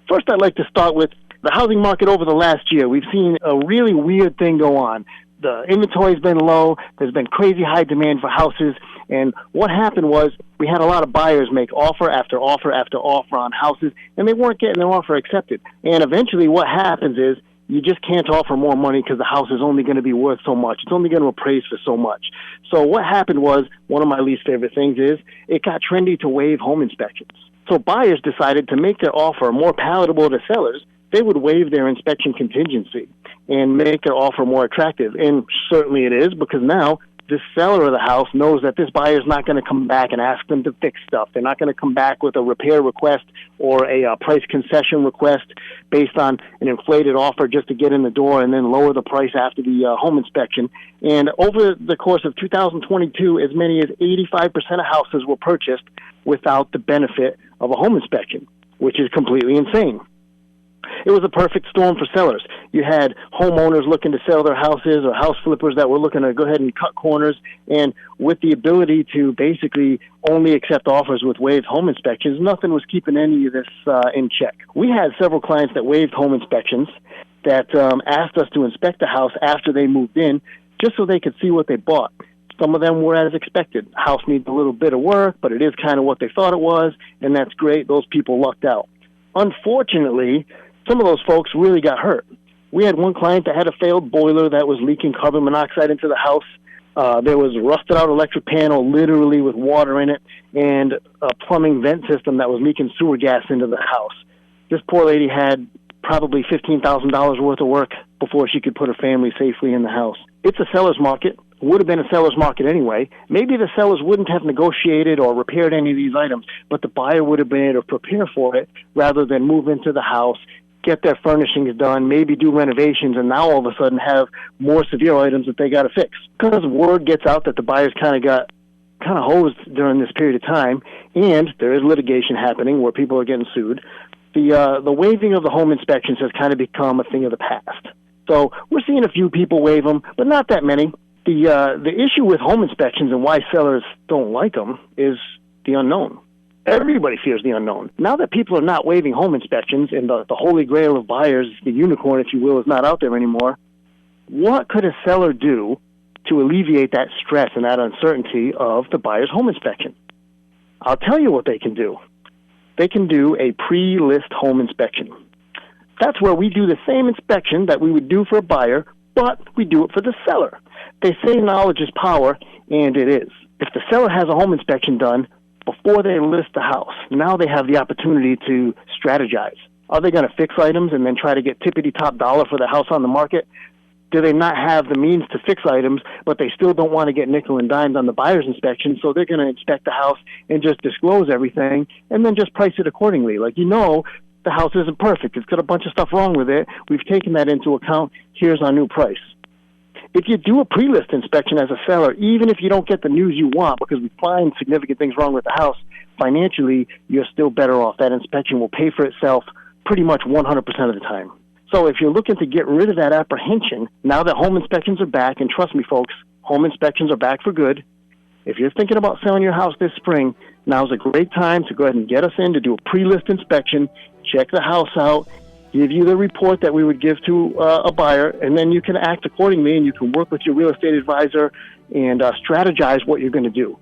First, I'd like to start with the housing market over the last year. We've seen a really weird thing go on. The inventory's been low. There's been crazy high demand for houses. And what happened was we had a lot of buyers make offer after offer after offer on houses, and they weren't getting their offer accepted. And eventually what happens is you just can't offer more money because the house is only going to be worth so much. It's only going to appraise for so much. So what happened was, one of my least favorite things is, it got trendy to waive home inspections. So buyers decided to make their offer more palatable to sellers. They would waive their inspection contingency and make their offer more attractive. And certainly it is, because now this seller of the house knows that this buyer is not going to come back and ask them to fix stuff. They're not going to come back with a repair request or a price concession request based on an inflated offer just to get in the door and then lower the price after the home inspection. And over the course of 2022, as many as 85% of houses were purchased without the benefit of a home inspection, which is completely insane. It was a perfect storm for sellers. You had homeowners looking to sell their houses or house flippers that were looking to go ahead and cut corners. And with the ability to basically only accept offers with waived home inspections, nothing was keeping any of this in check. We had several clients that waived home inspections that asked us to inspect the house after they moved in just so they could see what they bought. Some of them were as expected. House needs a little bit of work, but it is kind of what they thought it was, and that's great. Those people lucked out. Unfortunately, some of those folks really got hurt. We had one client that had a failed boiler that was leaking carbon monoxide into the house. There was a rusted out electric panel, literally with water in it, and a plumbing vent system that was leaking sewer gas into the house. This poor lady had probably $15,000 worth of work before she could put her family safely in the house. It's a seller's market. Would have been a seller's market anyway. Maybe the sellers wouldn't have negotiated or repaired any of these items, but the buyer would have been able to prepare for it rather than move into the house, get their furnishings done, maybe do renovations, and now all of a sudden have more severe items that they got to fix. Because word gets out that the buyers kind of got hosed during this period of time, and there is litigation happening where people are getting sued. The waiving of the home inspections has kind of become a thing of the past. So we're seeing a few people waive them, but not that many. The issue with home inspections and why sellers don't like them is the unknown. Everybody fears the unknown. Now that people are not waiving home inspections and the holy grail of buyers, the unicorn, if you will, is not out there anymore, what could a seller do to alleviate that stress and that uncertainty of the buyer's home inspection? I'll tell you what they can do. They can do a pre-list home inspection. That's where we do the same inspection that we would do for a buyer, but we do it for the seller. They say knowledge is power, and it is. If the seller has a home inspection done before they list the house, now they have the opportunity to strategize. Are they going to fix items and then try to get tippity-top dollar for the house on the market? Do they not have the means to fix items, but they still don't want to get nickel and dimed on the buyer's inspection, so they're going to inspect the house and just disclose everything and then just price it accordingly? Like, the house isn't perfect. It's got a bunch of stuff wrong with it. We've taken that into account. Here's our new price. If you do a pre-list inspection as a seller, even if you don't get the news you want because we find significant things wrong with the house, financially, you're still better off. That inspection will pay for itself pretty much 100% of the time. So if you're looking to get rid of that apprehension, now that home inspections are back, and trust me, folks, home inspections are back for good. If you're thinking about selling your house this spring, now's a great time to go ahead and get us in to do a pre-list inspection, check the house out, give you the report that we would give to a buyer, and then you can act accordingly, and you can work with your real estate advisor and strategize what you're going to do.